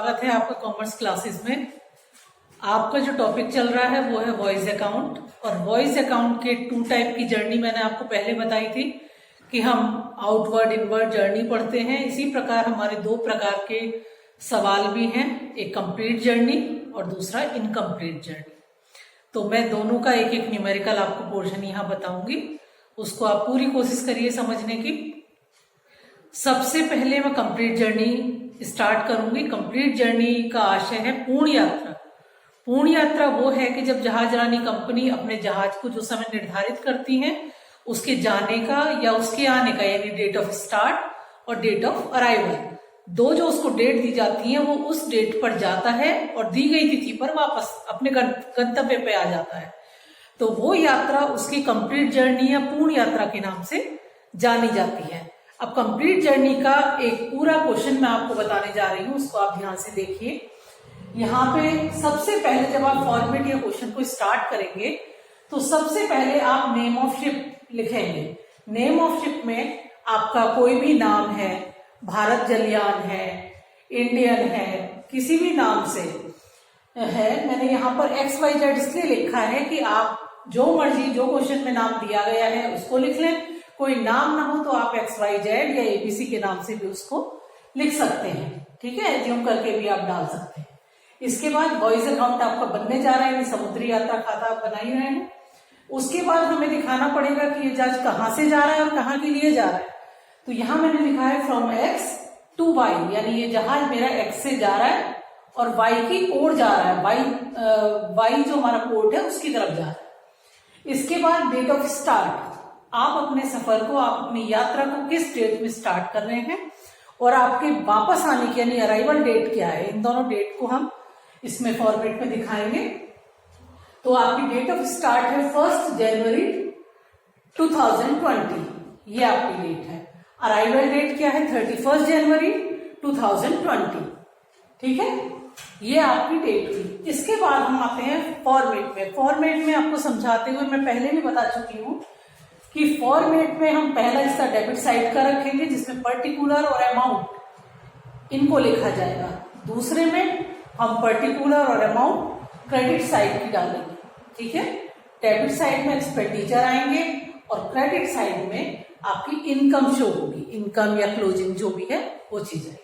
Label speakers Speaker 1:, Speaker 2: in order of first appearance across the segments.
Speaker 1: स्वागत है आपका कॉमर्स क्लासेस में। आपका जो टॉपिक चल रहा है वो है वॉइस अकाउंट। और वॉइस अकाउंट के 2 टाइप की जर्नी मैंने आपको पहले बताई थी कि हम आउटवर्ड इनवर्ड जर्नी पढ़ते हैं। इसी प्रकार हमारे 2 प्रकार के सवाल भी हैं, एक कंप्लीट जर्नी और दूसरा इनकम्प्लीट जर्नी। तो मैं दोनों का एक एक न्यूमेरिकल आपको पोर्शन यहाँ बताऊंगी, उसको आप पूरी कोशिश करिए समझने की। सबसे पहले मैं कंप्लीट जर्नी स्टार्ट करूंगी। कंप्लीट जर्नी का आशय है पूर्ण यात्रा। पूर्ण यात्रा वो है कि जब जहाजरानी कंपनी अपने जहाज को जो समय निर्धारित करती है उसके जाने का या उसके आने का, यानी डेट ऑफ स्टार्ट और डेट ऑफ अराइवल, दो जो उसको डेट दी जाती है, वो उस डेट पर जाता है और दी गई तिथि पर वापस अपने गंतव्य पे आ जाता है। तो वो यात्रा उसकी कंप्लीट जर्नी या पूर्ण यात्रा के नाम से जानी जाती है। अब कंप्लीट जर्नी का एक पूरा क्वेश्चन मैं आपको बताने जा रही हूं, उसको आप ध्यान से देखिए। यहाँ पे सबसे पहले जब आप फॉर्मेट या क्वेश्चन को स्टार्ट करेंगे तो सबसे पहले आप नेम ऑफ शिप लिखेंगे। नेम ऑफ शिप में आपका कोई भी नाम है, भारत जलयान है, इंडियन है, किसी भी नाम से है। मैंने यहाँ पर XYZ इसलिए लिखा है कि आप जो मर्जी, जो क्वेश्चन में नाम दिया गया है उसको लिख लें। कोई नाम ना हो तो आप XYZ या ABC के नाम से भी उसको लिख सकते हैं, ठीक है, एज्यूम करके भी आप डाल सकते हैं। इसके बाद वॉइस अकाउंट आपका बनने जा रहा है, समुद्री यात्रा खाता आप बना ही रहे हैं। उसके बाद हमें दिखाना पड़ेगा कि ये जहाज कहाँ से जा रहा है और कहाँ के लिए जा रहा है। तो यहां मैंने लिखा है फ्रॉम X टू Y, यानी ये जहाज मेरा X से जा रहा है और Y की ओर जा रहा है। Y जो हमारा पोर्ट है उसकी तरफ जा रहा है। इसके बाद डेट ऑफ स्टार्ट, आप अपने सफर को, आप अपनी यात्रा को किस डेट में स्टार्ट कर रहे हैं और आपके वापस आने की यानी अराइवल डेट क्या है। इन दोनों डेट को हम इसमें फॉर्मेट में दिखाएंगे। तो आपकी डेट ऑफ स्टार्ट है 1 जनवरी 2020, ये आपकी डेट है। अराइवल डेट क्या है 31 जनवरी 2020, ठीक है, ये आपकी डेट थी। इसके बाद हम आते हैं फॉर्मेट में। फॉर्मेट में आपको समझाते हुए मैं पहले भी बता चुकी हूं कि फॉर्मेट में हम पहला हिस्सा डेबिट साइड का रखेंगे जिसमें पर्टिकुलर और अमाउंट इनको लिखा जाएगा। दूसरे में हम पर्टिकुलर और अमाउंट क्रेडिट साइड की डालेंगे, ठीक है। डेबिट साइड में एक्सपेंडिचर आएंगे और क्रेडिट साइड में आपकी इनकम शो होगी, इनकम या क्लोजिंग जो भी है वो चीज है।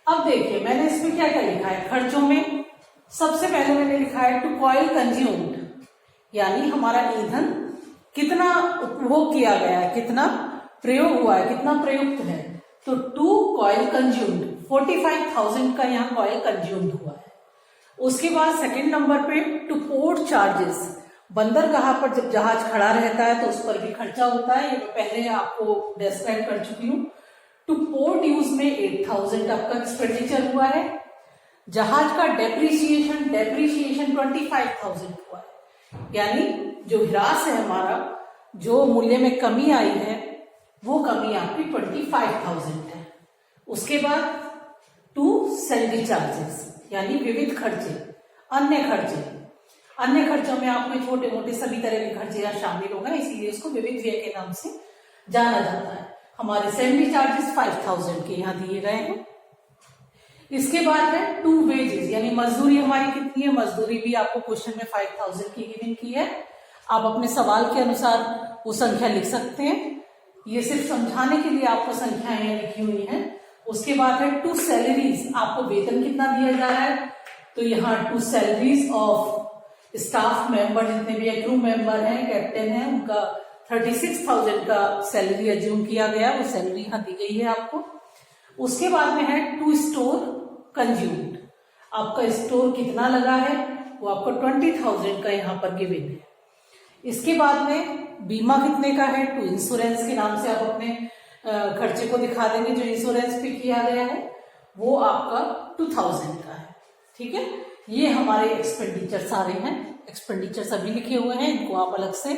Speaker 1: अब देखिए मैंने इसमें क्या क्या लिखा है। खर्चों में सबसे पहले मैंने लिखा है टू कॉइल कंज्यूम्ड, यानी हमारा ईंधन कितना उपभोग किया गया है, कितना प्रयोग हुआ है, कितना प्रयुक्त है। तो टू कॉइल कंज्यूम्ड 45,000 का यहाँ कॉइल कंज्यूम्ड हुआ है। उसके बाद सेकंड नंबर पे टू पोर्ट चार्जेस, बंदरगाह पर जब जहाज खड़ा रहता है तो उस पर भी खर्चा होता है, ये मैं पहले आपको डिस्क्राइब कर चुकी हूँ। टू पोर्ट यूज में 8,000 आपका एक्सपेंडिचर हुआ है। जहाज का डेप्रिसिएशन 25,000 हुआ है, यानी जो ह्रास है हमारा, जो मूल्य में कमी आई है वो कमी आपकी 25,000 है। उसके बाद टू सैलरी चार्जेस, यानी विविध खर्चे, अन्य खर्चे। अन्य खर्चों में आपके छोटे मोटे सभी तरह के खर्चे यहाँ शामिल हो गए, इसीलिए इसको विविध व्यय के नाम से जाना जाता है। हमारे सैलरी चार्जेस 5,000 के यहाँ दिए गए हैं। इसके बाद है टू वेजेस, यानी मजदूरी हमारी कितनी है। मजदूरी भी आपको क्वेश्चन में 5,000 की गिवन की है। आप अपने सवाल के अनुसार वो संख्या लिख सकते हैं, ये सिर्फ समझाने के लिए आपको संख्याएं लिखी हुई हैं। उसके बाद है टू सैलरीज, आपको वेतन कितना दिया जा रहा है। तो यहाँ to salaries of staff member, जितने भी क्रू मेंबर हैं, कैप्टन है, उनका 36,000 का सैलरी एज्यूम किया गया, वो सैलरी यहाँ दी गई है आपको। उसके बाद में है टू स्टोर कंज्यूम्ड, आपका स्टोर कितना लगा है वो आपको 20,000 का यहाँ पर गिवन है। इसके बाद में बीमा कितने का है, टू इंश्योरेंस के नाम से आप अपने खर्चे को दिखा देंगे। जो इंश्योरेंस पे किया गया है वो आपका 2,000 का है, ठीक है। ये हमारे एक्सपेंडिचर सारे हैं, एक्सपेंडिचर सभी लिखे हुए हैं, इनको आप अलग से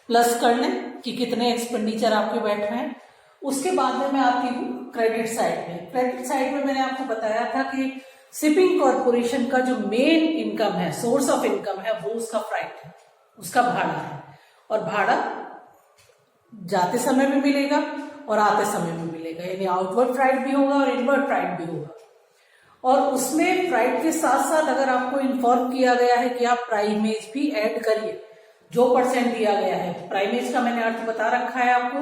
Speaker 1: प्लस कर लें कि कितने एक्सपेंडिचर आपके बैठ रहे हैं। उसके बाद में मैं आती हूँ क्रेडिट साइड में। क्रेडिट साइड में मैंने आपको बताया था कि शिपिंग कॉर्पोरेशन का जो मेन इनकम है, सोर्स ऑफ इनकम है, वो उसका फ्राइट है, उसका भाड़ा है। और भाड़ा जाते समय भी मिलेगा और आते समय भी मिलेगा, यानी आउटवर्ड फ्राइट भी होगा और इनवर्ड फ्राइट भी होगा। और उसमें फ्राइट के साथ साथ अगर आपको इन्फॉर्म किया गया है कि आप प्राइमेज भी ऐड करिए, जो % दिया गया है। प्राइमेज का मैंने अर्थ बता रखा है आपको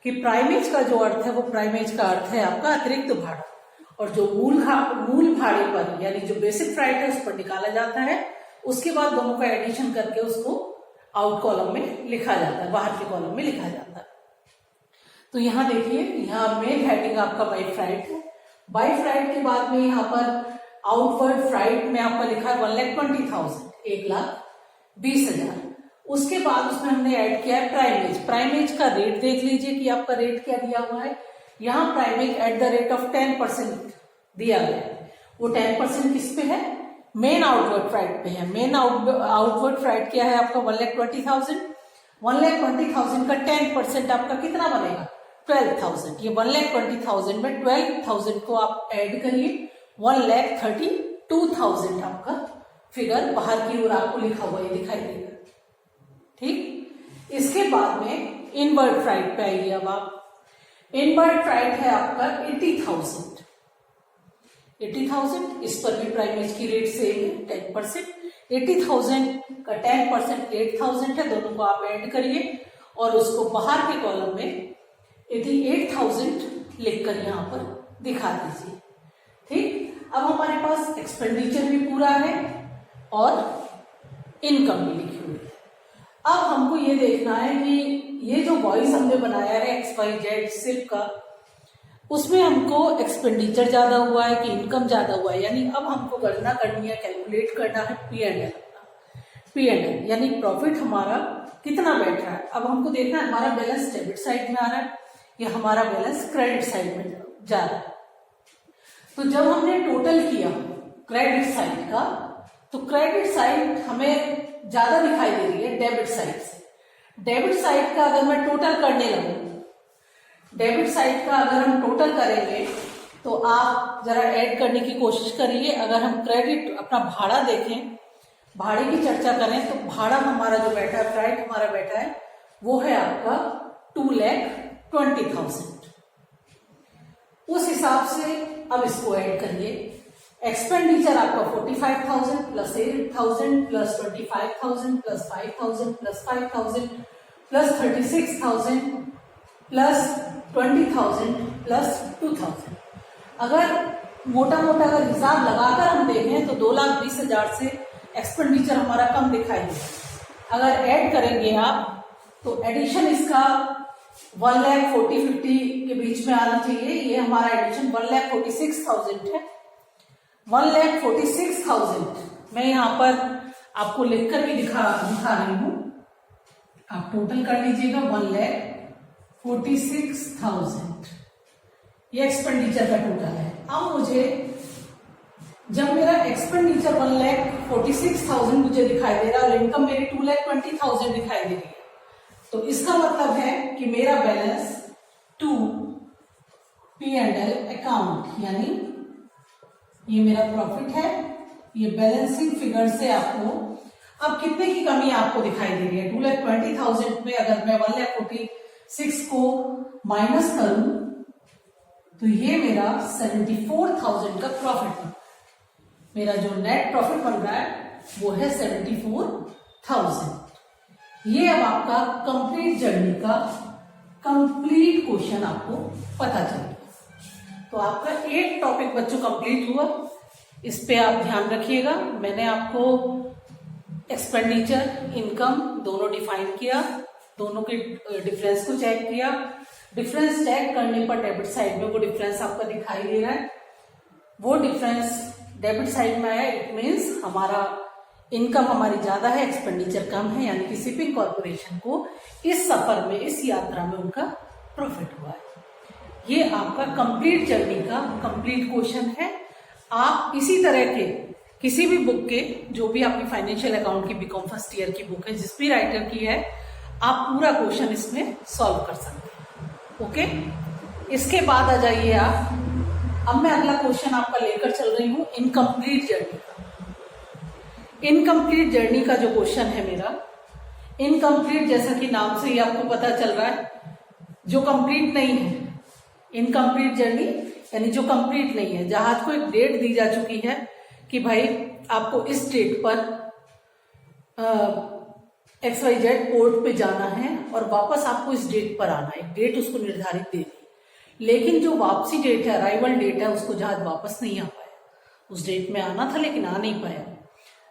Speaker 1: कि प्राइमेज का जो अर्थ है वो प्राइमेज का अर्थ है आपका अतिरिक्त भाड़ा, और जो मूल भाड़े पर यानी जो बेसिक फ्राइट है उस पर निकाला जाता है। उसके बाद दोनों का एडिशन करके उसको आउट कॉलम में लिखा जाता है, बाहर के कॉलम में लिखा जाता है। तो यहाँ देखिए, यहाँ मेन हेडिंग आपका बाई फ्राइट है। बाई फ्राइट के बाद में यहाँ पर आउटवर्ड फ्राइट में आपका लिखा है 1,20,000, 1,20,000। उसके बाद उसमें हमने ऐड किया है प्राइमेज। प्राइमेज का रेट देख लीजिए कि आपका रेट क्या दिया हुआ है। यहाँ primase at the rate of 10% दिया गया है। वो 10% किस पे है? मेन आउटवर्ड फ्राइट पे है। मेन आउटवर्ड फ्राइट क्या है आपका? 1,20,000। 1,20,000 का 10% आपका कितना बनेगा? 12,000। ये 1,20,000 में 12,000 को आप ऐड करिए, 1,32,000 आपका फिगर बाहर की ओर आपको लिखा हुआ ये दिखाई देगा। ठीक, इसके बाद में इनवर्ड फ्राइट पे आइए। अब आप इनवर्ड फ्राइट है आपका 80,000। 80,000, इस पर भी प्राइमेज की रेट सेम है 10%। 80,000 का 10% 8,000 है, दोनों को आप ऐड करिए और उसको बाहर के कॉलम में 88,000 लिखकर यहाँ पर दिखा दीजिए। ठीक, अब हमारे पास एक्सपेंडिचर भी पूरा है और इनकम भी लिखी हुई है। अब हमको ये देखना है कि ये जो वॉइस हमने बनाया है XYZ सिर्फ का, उसमें हमको एक्सपेंडिचर ज्यादा हुआ है कि इनकम ज्यादा हुआ है। यानी अब हमको गणना करनी है, कैलकुलेट करना है P&L। P&L यानी प्रॉफिट हमारा कितना बैठ रहा है। अब हमको देखना है हमारा बैलेंस डेबिट साइड में आ रहा है या हमारा बैलेंस क्रेडिट साइड में जा रहा है। तो जब हमने टोटल किया क्रेडिट साइड का, तो क्रेडिट साइड हमें ज्यादा दिखाई दे रही है डेबिट साइड से। डेबिट साइड का अगर मैं टोटल करने लगूं, डेबिट साइड का अगर हम टोटल करेंगे तो आप जरा ऐड करने की कोशिश करिए। अगर हम क्रेडिट अपना भाड़ा देखें, भाड़े की चर्चा करें, तो भाड़ा हमारा जो बैठा है, फ्राइट हमारा बैठा है, वो है आपका 2,20,000। उस हिसाब से अब इसको ऐड करिए। एक्सपेंडिचर आपका 45,000 plus 8,000 plus 25,000 plus 5,000 plus 5,000 plus 36,000 plus 20,000 plus 2,000। अगर मोटा मोटा अगर हिसाब लगाकर हम देखें तो 2,20,000 से एक्सपेंडिचर हमारा कम दिखाई देगा। अगर ऐड करेंगे आप तो एडिशन इसका 1,40,50 के बीच में आना चाहिए। ये हमारा एडिशन 1,46,000 है। 1,46,000 मैं यहाँ पर आपको लिखकर भी दिखा रही हूँ। आप टोटल कर लीजिएगा 1,46,000। ये एक्सपेंडिचर का टोटल है। अब मुझे जब मेरा एक्सपेंडिचर 1,46,000 मुझे दिखाई दे रहा है और इनकम मेरी 2,20,000 दिखाई दे रही है, तो इसका मतलब है कि मेरा बैलेंस टू P&L अकाउंट, यानी ये मेरा प्रॉफिट है। ये बैलेंसिंग फिगर से आपको अब कितने की कमी आपको दिखाई दे रही है? 2,20,000 में अगर मैं 1,46,000 को माइनस करूं तो ये मेरा 74,000 का प्रॉफिट बन रहा है। मेरा जो नेट प्रॉफिट बन रहा है वो है 74,000। ये अब आपका कंप्लीट जर्नी का कंप्लीट क्वेश्चन आपको पता चल गया। तो आपका एक टॉपिक बच्चों कंप्लीट हुआ। इस पे आप ध्यान रखिएगा। मैंने आपको एक्सपेंडिचर, इनकम दोनों डिफाइन किया, दोनों के डिफरेंस को चेक किया। डिफरेंस चेक करने पर डेबिट साइड में वो डिफरेंस आपका दिखाई दे रहा है। वो डिफरेंस डेबिट साइड में आया, इट मीन्स हमारा इनकम हमारी ज्यादा है, एक्सपेंडिचर कम है, यानी कि शिपिंग कॉर्पोरेशन को इस सफर में, इस यात्रा में उनका प्रॉफिट हुआ है। ये आपका कंप्लीट जर्नी का कंप्लीट क्वेश्चन है। आप इसी तरह के किसी भी बुक के, जो भी आपकी फाइनेंशियल अकाउंट की बीकॉम फर्स्ट ईयर की बुक है, जिस भी राइटर की है, आप पूरा क्वेश्चन इसमें सॉल्व कर सकते हैं। ओके, इसके बाद आ जाइए आप। अब मैं अगला क्वेश्चन आपका लेकर चल रही हूं इनकम्प्लीट जर्नी का। इनकम्प्लीट जर्नी का जो क्वेश्चन है मेरा, इनकम्प्लीट जैसा कि नाम से ही आपको पता चल रहा है, जो कंप्लीट नहीं है। इनकम्प्लीट जर्नी यानी जो कंप्लीट नहीं है, जहाज को एक डेट दी जा चुकी है कि भाई आपको इस डेट पर XYZ पोर्ट पे जाना है और वापस आपको इस डेट पर आना है, डेट उसको निर्धारित दे दी, लेकिन जो वापसी डेट है, अराइवल डेट है, उसको जहाज वापस नहीं आ पाया। उस डेट में आना था लेकिन आ नहीं पाया,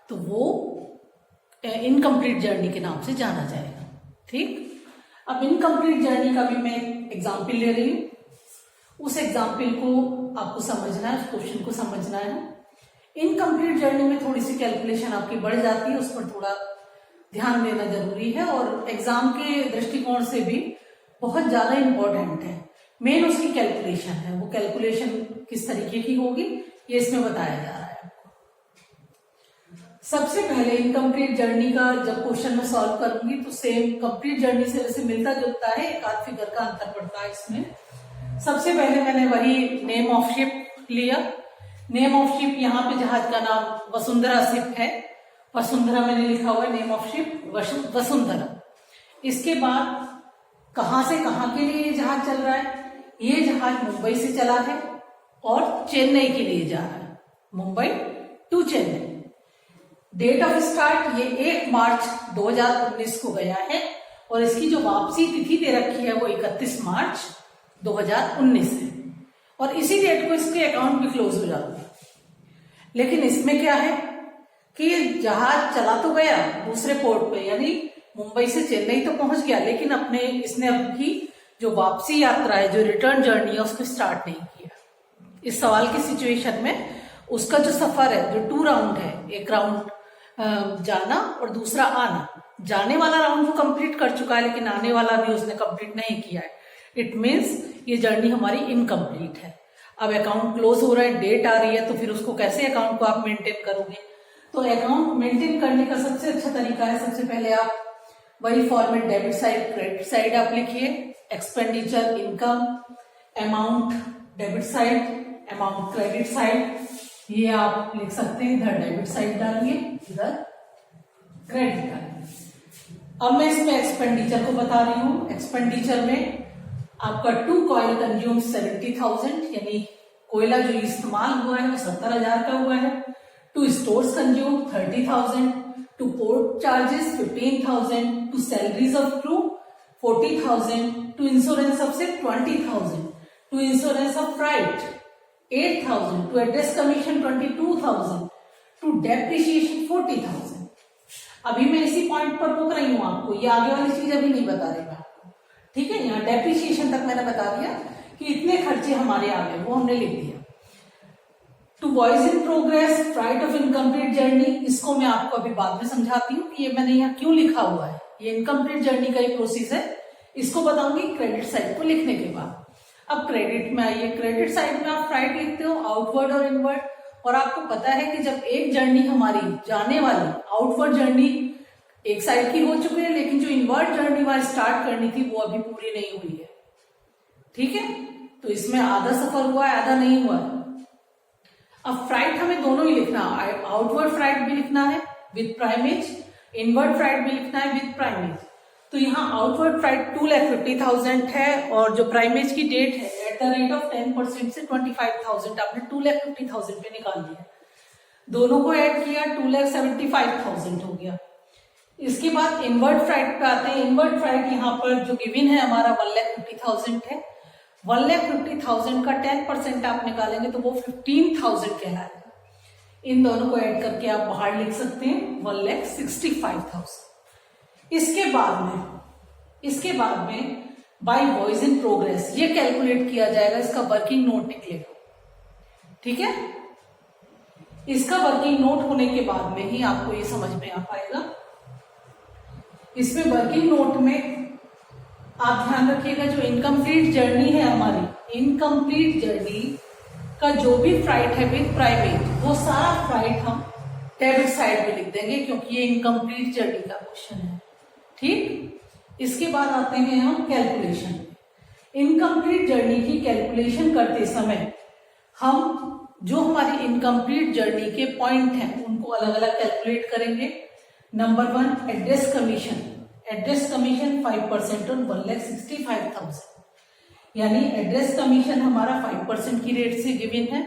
Speaker 1: तो वो इनकम्प्लीट जर्नी के नाम से जाना जाएगा। ठीक, अब इनकम्प्लीट जर्नी का भी मैं एग्जाम्पल ले रही हूँ। उस एग्जाम्पल को आपको समझना है, उस क्वेश्चन को समझना है। इनकम्प्लीट जर्नी में थोड़ी सी कैलकुलेशन आपकी बढ़ जाती है, उस पर थोड़ा ध्यान देना जरूरी है और एग्जाम के दृष्टिकोण से भी बहुत ज्यादा इंपॉर्टेंट है। मेन उसकी कैलकुलेशन है, वो कैलकुलेशन किस तरीके की होगी ये इसमें बताया जा रहा है। सबसे पहले इनकम्प्लीट जर्नी का जब क्वेश्चन में सॉल्व करूंगी तो सेम कंप्लीट जर्नी से वैसे मिलता जुलता है, एक आध फिगर का अंतर पड़ता है इसमें। सबसे पहले मैंने वही नेम ऑफ शिप लिया। नेम ऑफ शिप, यहाँ पे जहाज का नाम वसुंधरा शिप है, वसुंधरा मैंने लिखा हुआ है, नेम ऑफ शिप वसुंधरा। इसके बाद कहां से कहां के लिए ये जहाज चल रहा है, ये जहाज मुंबई से चला है और चेन्नई के लिए जा रहा है, Mumbai to Chennai. Date of start ये 1 मार्च 2019 को गया है और इसकी जो वापसी तिथि दे रखी है वो 31 मार्च 2019 है और इसी डेट को इसके अकाउंट भी क्लोज हो जाते हैं। लेकिन इसमें क्या है कि जहाज चला तो गया दूसरे पोर्ट पे, यानी मुंबई से चेन्नई तो पहुंच गया, लेकिन इसने अभी जो वापसी यात्रा है, जो रिटर्न जर्नी है, उसको स्टार्ट नहीं किया। इस सवाल की सिचुएशन में उसका जो सफर है, जो 2 राउंड है, एक राउंड जाना और दूसरा आना, जाने वाला राउंड वो कंप्लीट कर चुका है लेकिन आने वाला भी उसने कंप्लीट नहीं किया है। इट मीन्स ये जर्नी हमारी इनकम्प्लीट है। अब अकाउंट क्लोज हो रहा है, डेट आ रही है, तो फिर उसको कैसे अकाउंट को आप मेंटेन करोगे? तो अकाउंट मेंटेन करने का सबसे अच्छा तरीका है, सबसे पहले आप वही format debit side credit side आप लिखिए, expenditure income, amount debit side, amount credit side, ये आप लिख सकते हैं। इधर डेबिट साइड डालिए, इधर क्रेडिट डालिए। अब मैं इसमें एक्सपेंडिचर को बता रही हूं। एक्सपेंडिचर में आपका 2 कॉयल कंज्यूम 70,000, यानी कोयला जो इस्तेमाल हुआ है वो 70,000 का हुआ है। 2 stores consume 30,000, 2 port charges 15,000, 2 salaries of crew 40,000, 2 insurance of ship 20,000, 2 insurance of freight 8,000, 2 address commission 22,000, 2 depreciation 40,000। अभी मैं इसी पॉइंट पर रोक रही हूं आपको, ये आगे वाली चीज अभी नहीं बता रही मैं आपको, ठीक है। यहाँ डेप्रिसिएशन तक मैंने बता दिया कि इतने खर्चे हमारे आ गए, वो हमने लिख दिया। To voyage in progress, freight of incomplete journey, इसको मैं आपको अभी बाद में समझाती हूँ कि ये मैंने यहाँ क्यों लिखा हुआ है। ये इनकम्प्लीट जर्नी का ही प्रोसेस है, इसको बताऊंगी क्रेडिट साइड को लिखने के बाद। अब क्रेडिट में आइए। क्रेडिट साइड में आप फ्राइट लिखते हो, आउटवर्ड और इनवर्ड, और आपको पता है कि जब एक जर्नी हमारी जाने वाली आउटवर्ड जर्नी एक साइड की हो चुकी है, लेकिन जो इनवर्ड जर्नी वहां स्टार्ट करनी थी वो अभी पूरी नहीं हुई है, ठीक है। तो इसमें आधा सफर हुआ है, आधा नहीं हुआ है। अब फ्राइट हमें दोनों ही लिखना है, आउटवर्ड फ्राइट भी लिखना है विद प्राइमेज, इनवर्ड फ्राइट भी लिखना है विद प्राइमेज। तो यहाँ आउटवर्ड फ्राइट 2,50,000 है और जो प्राइमेज की डेट है एट द रेट ऑफ 10% से 25,000 आपने 2,50,000 पे निकाल दिया। दोनों को ऐड किया 2,75,000 हो गया। इसके बाद इनवर्ड फ्राइट पे आते हैं। इनवर्ड फ्राइट यहाँ पर जो गिवन है हमारा 1,50,000 है। 1,50,000 का 10% आप निकालेंगे तो वो 15,000 कहलाएगा। इन दोनों को ऐड करके आप बाहर लिख सकते हैं 1,65,000। इसके बाद में बाय वॉइस इन प्रोग्रेस ये कैलकुलेट किया जाएगा, इसका वर्किंग नोट निकलेगा, ठीक है। इसका वर्किंग नोट होने के बाद में ही आपको ये समझ में आ पाएगा। इसमें वर्किंग नोट में आप ध्यान रखिएगा, जो इनकम्प्लीट जर्नी है हमारी, इनकम्प्लीट जर्नी का जो भी फ्राइट है विद प्राइवेट, वो सारा फ्राइट हम डेबिट साइड में लिख देंगे क्योंकि ये इनकम्प्लीट जर्नी का क्वेश्चन है, ठीक। इसके बाद आते हैं हम कैलकुलेशन। इनकम्प्लीट जर्नी की कैलकुलेशन करते समय हम जो हमारी इनकम्प्लीट जर्नी के पॉइंट हैं उनको अलग अलग कैलकुलेट करेंगे। Number 1 address commission. Address commission 5% on 1,65,000। यानी एड्रेस कमीशन हमारा 5% की रेट से गिवन है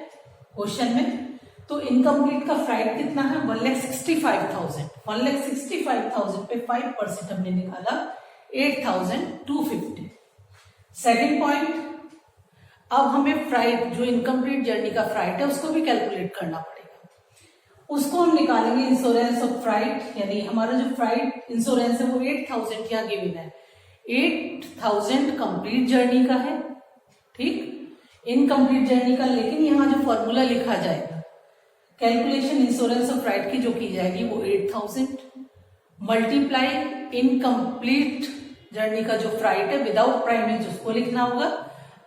Speaker 1: क्वेश्चन में। तो इनकम्प्लीट का फ्राइट कितना है 1,65,000। 1,65,000 पे 5% हमने निकाला 8,250। सेकेंड पॉइंट, अब हमें फ्राइट जो इनकम्प्लीट जर्नी का फ्राइट है उसको भी कैलकुलेट करना पड़ेगा। उसको हम निकालेंगे इंश्योरेंस ऑफ फ्राइट, यानी हमारा जो फ्राइट इंश्योरेंस है वो 8,000 यहाँ गिवन है। 8,000 कंप्लीट जर्नी का है, ठीक, इनकम्प्लीट जर्नी का। लेकिन यहाँ जो फॉर्मूला लिखा जाएगा कैलकुलेशन इंश्योरेंस ऑफ राइट की जो की जाएगी वो 8,000 मल्टीप्लाई इनकम्प्लीट जर्नी का जो फ्राइट है विदाउट प्राइमेज उसको लिखना होगा,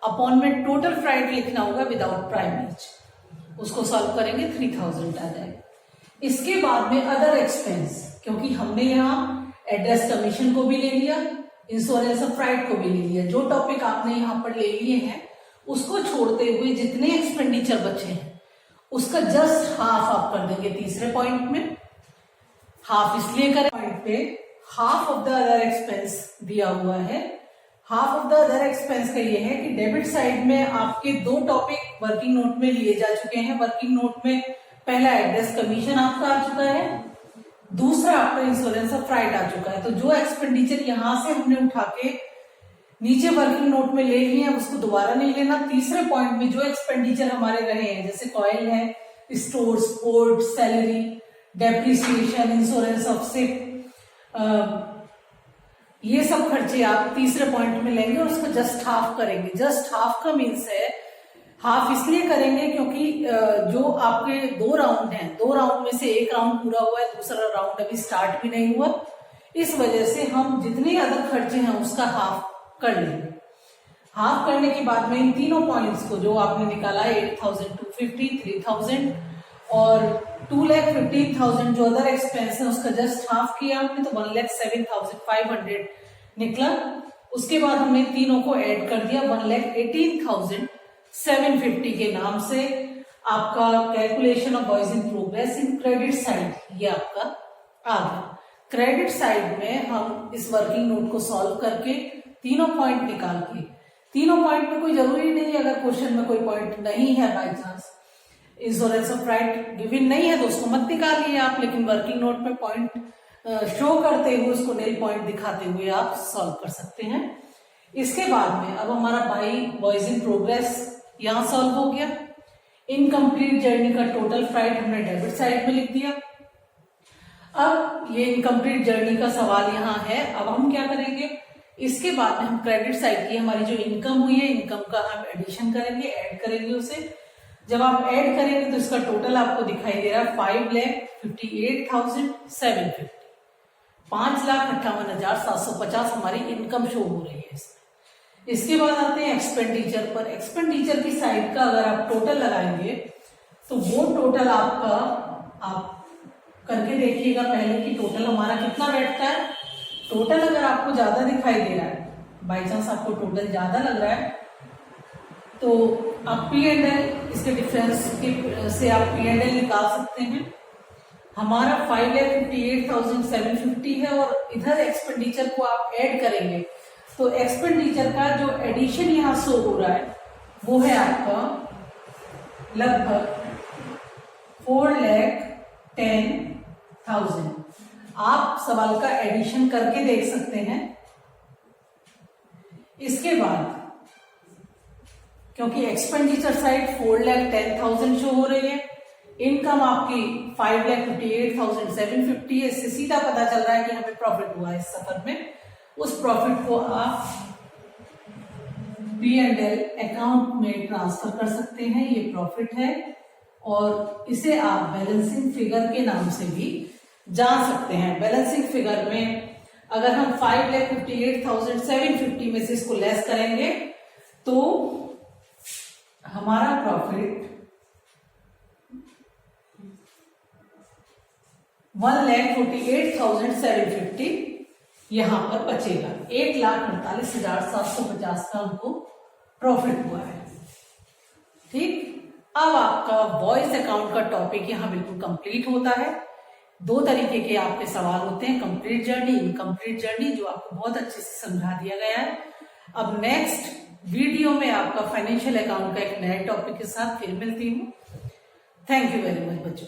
Speaker 1: अपॉन में टोटल फ्राइट लिखना होगा विदाउट प्राइमेज। उसको सॉल्व करेंगे 3,000 आ जाएगा। इसके बाद में अदर एक्सपेंस, क्योंकि हमने यहाँ एड्रेस कमीशन को भी ले लिया, इंश्योरेंस ऑफ राइट को भी ले लिया, जो टॉपिक आपने यहाँ पर ले लिए हैं उसको छोड़ते हुए जितने एक्सपेंडिचर बचे हैं उसका जस्ट हाफ आप कर देंगे तीसरे पॉइंट में। हाफ इसलिए करें, पॉइंट पे half of the other expense दिया हुआ है। Half of the other expense का ये है कि डेबिट साइड में आपके दो टॉपिक वर्किंग नोट में लिए जा चुके हैं। वर्किंग नोट में पहला एड्रेस कमीशन आपका आ चुका है, दूसरा आपका इंश्योरेंस ऑफ राइट आ चुका है। तो जो एक्सपेंडिचर यहां से हमने उठा के नीचे वर्किंग नोट में ले लिए हैं उसको दोबारा नहीं लेना। तीसरे पॉइंट में जो एक्सपेंडिचर हमारे रहे हैं जैसे कॉइल है, store, port, salary, depreciation, insurance of ship, ये सब खर्चे आप तीसरे पॉइंट में लेंगे और उसको जस्ट हाफ करेंगे। जस्ट हाफ का मीन्स है, हाफ इसलिए करेंगे क्योंकि जो आपके 2 राउंड हैं, 2 राउंड में से एक राउंड पूरा हुआ है, दूसरा राउंड अभी स्टार्ट भी नहीं हुआ। इस वजह से हम जितने अदर खर्चे हैं उसका हाफ कर लेंगे। हाफ करने के बाद में इन तीनों पॉइंट्स को जो आपने निकाला 8,250, 3,000 और 2,15,000 जो अदर एक्सपेंस है उसका जस्ट हाफ किया हमने, तो 1,07,500 निकला। उसके बाद हमने तीनों को ऐड कर दिया 1,18,750 के नाम से। आपका calculation of voice in progress in credit side ये आपका आ गया। क्रेडिट साइड में हम इस वर्किंग नोट को सॉल्व करके तीनों पॉइंट निकाल के, तीनों पॉइंट में कोई जरूरी नहीं अगर क्वेश्चन में कोई पॉइंट नहीं है, by chance insurance of right given नहीं है तो उसको मत निकालिए आप, लेकिन वर्किंग नोट में पॉइंट शो करते हुए उसको नील पॉइंट दिखाते हुए आप सॉल्व कर सकते हैं। इसके बाद में अब हमारा बाई वॉइस इन प्रोग्रेस यहां सॉल्व हो गया। इनकम्प्लीट जर्नी का टोटल फ्राइट हमने डेबिट साइड में लिख दिया। अब ये इनकम्प्लीट जर्नी का सवाल यहाँ है, अब हम क्या करेंगे, इसके बाद में हम क्रेडिट साइड की हमारी जो इनकम हुई है इनकम का हम एडिशन करेंगे, ऐड करेंगे उसे। जब आप ऐड करेंगे तो इसका टोटल आपको दिखाई दे रहा है 5,58,750, 5,58,750 हमारी इनकम शो हो रही है इसमें। इसके बाद आते हैं एक्सपेंडिचर पर। एक्सपेंडिचर की साइड का अगर आप टोटल लगाएंगे तो वो टोटल आपका, आप करके देखिएगा पहले कि टोटल हमारा कितना बैठता है। टोटल अगर आपको ज्यादा दिखाई दे रहा है, बाई चांस आपको टोटल ज्यादा लग रहा है, तो आप P&L इसके डिफरेंस से आप P&L निकाल सकते हैं। हमारा 5,58,750 है और इधर एक्सपेंडिचर को आप ऐड करेंगे तो एक्सपेंडिचर का जो एडिशन यहाँ शो हो रहा है वो है आपका लगभग 4,10,000। आप सवाल का एडिशन करके देख सकते हैं। इसके बाद क्योंकि एक्सपेंडिचर साइड 4,10,000 शो हो रही है, इनकम आपकी 5,58,750 है, इससे सीधा पता चल रहा है कि हमें प्रॉफिट हुआ है इस सफर में। उस प्रॉफिट को आप P&L अकाउंट में ट्रांसफर कर सकते हैं, ये प्रॉफिट है, और इसे आप बैलेंसिंग फिगर के नाम से भी जान सकते हैं। बैलेंसिंग फिगर में अगर हम 5,58,750 में से इसको लेस करेंगे तो हमारा प्रॉफिट 1,48,750 यहां पर बचेगा। 1,48,750 का हमको प्रॉफिट हुआ है। ठीक, अब आपका वॉइस अकाउंट का टॉपिक यहां बिल्कुल कंप्लीट होता है। 2 तरीके के आपके सवाल होते हैं, कंप्लीट जर्नी, इनकम्प्लीट जर्नी, जो आपको बहुत अच्छे से समझा दिया गया है। अब नेक्स्ट वीडियो में आपका फाइनेंशियल अकाउंट का एक नए टॉपिक के साथ फिर मिलती हूँ। थैंक यू वेरी मच बच्चों।